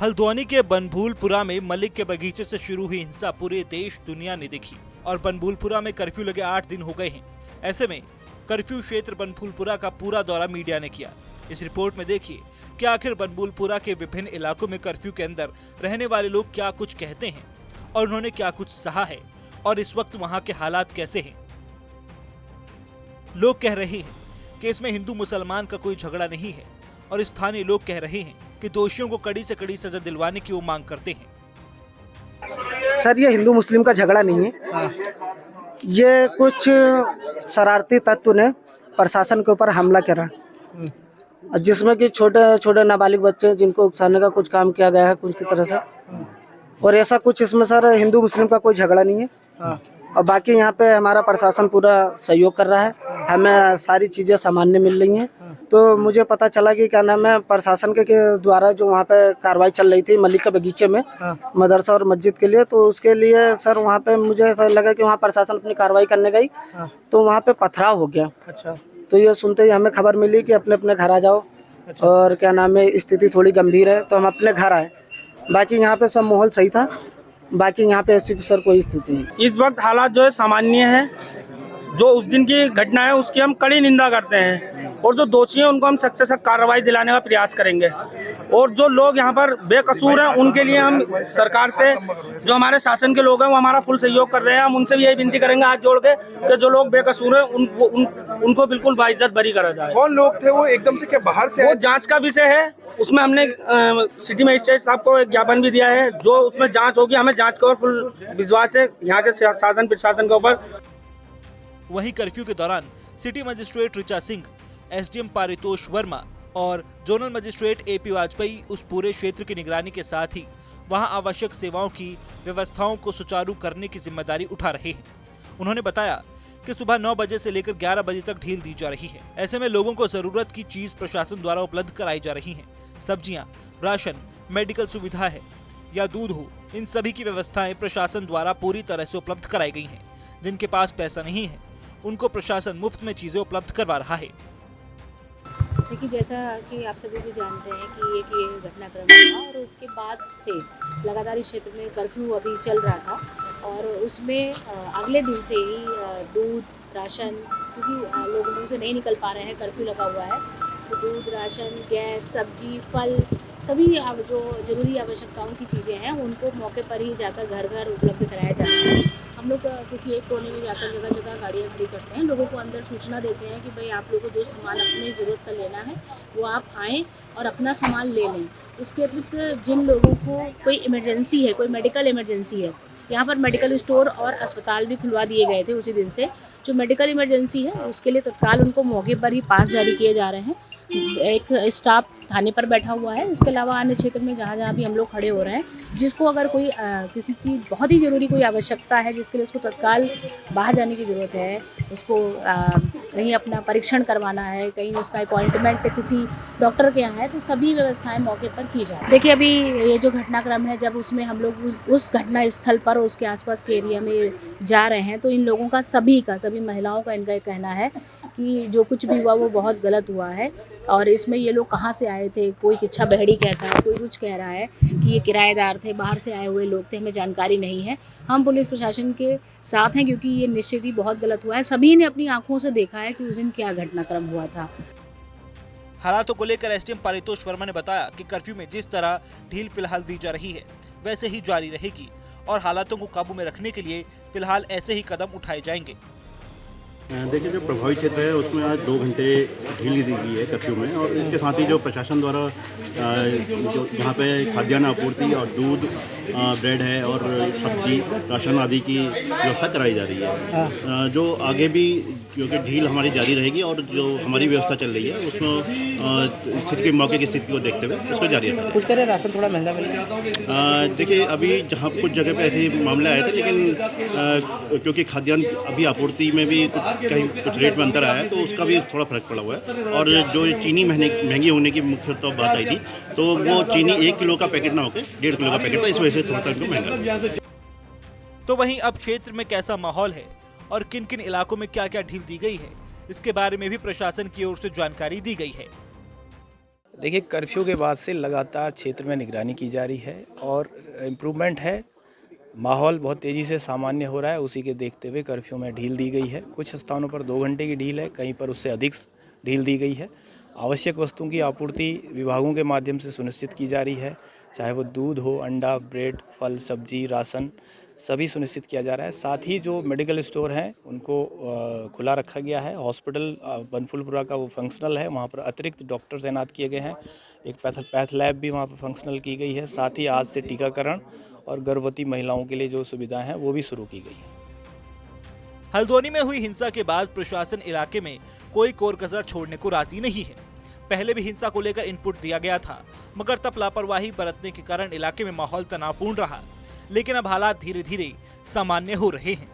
हल्द्वानी के बनभूलपुरा में मलिक के बगीचे से शुरू हुई हिंसा पूरे देश दुनिया ने देखी और बनभूलपुरा में कर्फ्यू लगे 8 दिन हो गए हैं। ऐसे में कर्फ्यू क्षेत्र बनभूलपुरा का पूरा दौरा मीडिया ने किया। इस रिपोर्ट में देखिए कि आखिर बनभूलपुरा के विभिन्न इलाकों में कर्फ्यू के अंदर रहने वाले लोग क्या कुछ कहते हैं और उन्होंने क्या कुछ सहा है और इस वक्त वहाँ के हालात कैसे हैं। लोग कह रहे हैं कि इसमें हिंदू मुसलमान का कोई झगड़ा नहीं है और स्थानीय लोग कह रहे हैं कि दोषियों को कड़ी से कड़ी सजा दिलवाने की वो मांग करते हैं। सर, ये हिंदू मुस्लिम का झगड़ा नहीं है। ये कुछ शरारती तत्व ने प्रशासन के ऊपर हमला करा, जिसमें कि छोटे छोटे नाबालिग बच्चे जिनको उकसाने का कुछ काम किया गया है कुछ की तरह से। और ऐसा कुछ इसमें सर हिंदू मुस्लिम का कोई झगड़ा नहीं है। और बाकी यहाँ पे हमारा प्रशासन पूरा सहयोग कर रहा है, हमें सारी चीज़ें सामान्य मिल रही हैं। तो मुझे पता चला कि क्या नाम है, प्रशासन के द्वारा जो वहाँ पे कार्रवाई चल रही थी मलिक के बगीचे में मदरसा और मस्जिद के लिए, तो उसके लिए सर वहाँ पे मुझे ऐसा लगा कि वहाँ प्रशासन अपनी कार्रवाई करने गई तो वहाँ पे पथराव हो गया। अच्छा। तो ये सुनते ही हमें खबर मिली कि अपने अपने घर आ जाओ। अच्छा। और क्या नाम है, स्थिति थोड़ी गंभीर है तो हम अपने घर आए। बाकी यहाँ पे सब माहौल सही था, बाकी यहाँ पे ऐसी सर कोई स्थिति नहीं। इस वक्त हालात जो है सामान्य है। जो उस दिन की घटना है उसकी हम कड़ी निंदा करते हैं और जो दोषी हैं उनको हम सख्त से सख्त कार्रवाई दिलाने का प्रयास करेंगे। और जो लोग यहाँ पर बेकसूर हैं उनके लिए हम सरकार से, जो हमारे शासन के लोग हैं वो हमारा फुल सहयोग कर रहे हैं। हम उनसे भी यही विनती करेंगे हाथ जोड़ के कि जो लोग बेकसूर हैं उनको बिल्कुल बाइज्जत बरी करा जाए। कौन लोग थे वो, एकदम से क्या बाहर से? वो जाँच का विषय है, उसमें हमने सिटी मजिस्ट्रेट साहब को एक ज्ञापन भी दिया है। जो उसमें जाँच होगी, हमें जाँच के ऊपर फुल विश्वास है यहाँ के शासन प्रशासन के ऊपर। वहीं कर्फ्यू के दौरान city magistrate Richa Singh, SDM Paritosh Verma और जोनल मजिस्ट्रेट एपी वाजपेयी उस पूरे क्षेत्र की निगरानी के साथ ही वहां आवश्यक सेवाओं की व्यवस्थाओं को सुचारू करने की जिम्मेदारी उठा रहे हैं। उन्होंने बताया कि सुबह 9 बजे से लेकर 11 बजे तक ढील दी जा रही है। ऐसे में लोगों को जरूरत की चीज प्रशासन द्वारा उपलब्ध कराई जा रही है। सब्जियां, राशन, मेडिकल सुविधा है या दूध हो, इन सभी की व्यवस्थाएं प्रशासन द्वारा पूरी तरह से उपलब्ध कराई गई है। जिनके पास पैसा नहीं है उनको प्रशासन मुफ्त में चीजें उपलब्ध करवा रहा है। देखिए, जैसा कि आप सभी भी जानते हैं कि ये घटनाक्रम हुआ और उसके बाद से लगातार इस क्षेत्र में कर्फ्यू अभी चल रहा था और उसमें अगले दिन से ही दूध, राशन, क्योंकि लोग से नहीं निकल पा रहे हैं, कर्फ्यू लगा हुआ है, तो दूध, राशन, गैस, सब्जी, फल, सभी जो जरूरी आवश्यकताओं की चीज़ें हैं उनको मौके पर ही जाकर घर घर उपलब्ध कराया जा रहा है। हम लोग किसी एक कोने में जाकर जगह जगह गाड़ियाँ खड़ी करते हैं, लोगों को अंदर सूचना देते हैं कि भाई आप लोगों को जो सामान अपनी ज़रूरत का लेना है वो आप आएँ और अपना सामान ले लें। इसके अतिरिक्त जिन लोगों को कोई इमरजेंसी है, कोई मेडिकल इमरजेंसी है, यहाँ पर मेडिकल स्टोर और अस्पताल भी खुलवा दिए गए थे उसी दिन से। जो मेडिकल इमरजेंसी है उसके लिए तत्काल उनको मौके पर ही पास जारी किए जा रहे हैं। एक स्टाफ थाने पर बैठा हुआ है। इसके अलावा अन्य क्षेत्र में जहाँ जहाँ भी हम लोग खड़े हो रहे हैं, जिसको अगर कोई किसी की बहुत ही ज़रूरी कोई आवश्यकता है जिसके लिए उसको तत्काल बाहर जाने की ज़रूरत है, उसको कहीं अपना परीक्षण करवाना है, कहीं उसका अपॉइंटमेंट किसी डॉक्टर के यहाँ है, तो सभी व्यवस्थाएं मौके पर की जाए। देखिए, अभी ये जो घटनाक्रम है, जब उसमें हम लोग उस घटना स्थल पर और उसके आसपास के एरिया में जा रहे हैं तो इन लोगों का सभी महिलाओं का इनका कहना है कि जो कुछ भी हुआ वो बहुत गलत हुआ है और इसमें ये लोग कहाँ से आए थे, कोई किच्छा बहड़ी कहता है, कोई कुछ कह रहा है कि ये किराएदार थे, बाहर से आए हुए लोग थे, हमें जानकारी नहीं है। हम पुलिस प्रशासन के साथ हैं क्योंकि ये निश्चित ही बहुत गलत हुआ है। सभी ने अपनी आंखों से देखा है कि उस दिन क्या घटनाक्रम हुआ था। हालातों को लेकर एसडीएम पारितोष वर्मा ने बताया कि कर्फ्यू में जिस तरह ढील फिलहाल दी जा रही है वैसे ही जारी रहेगी और हालातों को काबू में रखने के लिए फिलहाल ऐसे ही कदम उठाए जाएंगे। देखिए, जो प्रभावित क्षेत्र है उसमें आज 2 घंटे ढील दी गई है कर्फ्यू में और इसके साथ ही जो प्रशासन द्वारा जो यहाँ पे खाद्यान्न आपूर्ति और दूध, ब्रेड है और सब्जी, राशन आदि की व्यवस्था कराई जा रही है। जो आगे भी क्योंकि ढील हमारी जारी रहेगी और जो हमारी व्यवस्था चल रही है उसमें स्थिति के मौके की स्थिति को देखते हुए उसको जारी रखेंगे। कुछ करें राशन थोड़ा महंगा मिलेगा। देखिए, अभी जहाँ कुछ जगह पे ऐसे मामले आए थे, लेकिन क्योंकि खाद्यान्न अभी आपूर्ति में भी कहीं कुछ रेट में अंतर आया है तो उसका भी थोड़ा फर्क पड़ा हुआ है। और जो चीनी महंगी होने की मुख्य तो बात आई थी, तो वो चीनी 1 किलो का पैकेट ना होकर 1.5 किलो का पैकेट था, इस वजह से थोड़ा सा महंगा। तो वहीं अब क्षेत्र में कैसा माहौल है और किन किन इलाकों में क्या क्या ढील दी गई है, इसके बारे में भी प्रशासन की ओर से जानकारी दी गई है। देखिए, कर्फ्यू के बाद से लगातार क्षेत्र में निगरानी की जा रही है और इम्प्रूवमेंट है। माहौल बहुत तेज़ी से सामान्य हो रहा है। उसी के देखते हुए कर्फ्यू में ढील दी गई है। कुछ स्थानों पर 2 घंटे की ढील है, कहीं पर उससे अधिक ढील दी गई है। आवश्यक वस्तुओं की आपूर्ति विभागों के माध्यम से सुनिश्चित की जा रही है, चाहे वो दूध हो, अंडा, ब्रेड, फल, सब्जी, राशन सभी सुनिश्चित किया जा रहा है। साथ ही जो मेडिकल स्टोर हैं उनको खुला रखा गया है। हॉस्पिटल बनफुलपुरा का वो फंक्शनल है, वहाँ पर अतिरिक्त डॉक्टर तैनात किए गए हैं। एक पैथ लैब भी वहाँ पर फंक्शनल की गई है। साथ ही आज से टीकाकरण और गर्भवती महिलाओं के लिए जो सुविधाएं हैं वो भी शुरू की गई हैं। हल्द्वानी में हुई हिंसा के बाद प्रशासन इलाके में कोई कोर कसर छोड़ने को राजी नहीं है। पहले भी हिंसा को लेकर इनपुट दिया गया था, मगर तब लापरवाही बरतने के कारण इलाके में माहौल तनावपूर्ण रहा। लेकिन अब हालात धीरे धीरे सामान्य हो रहे हैं।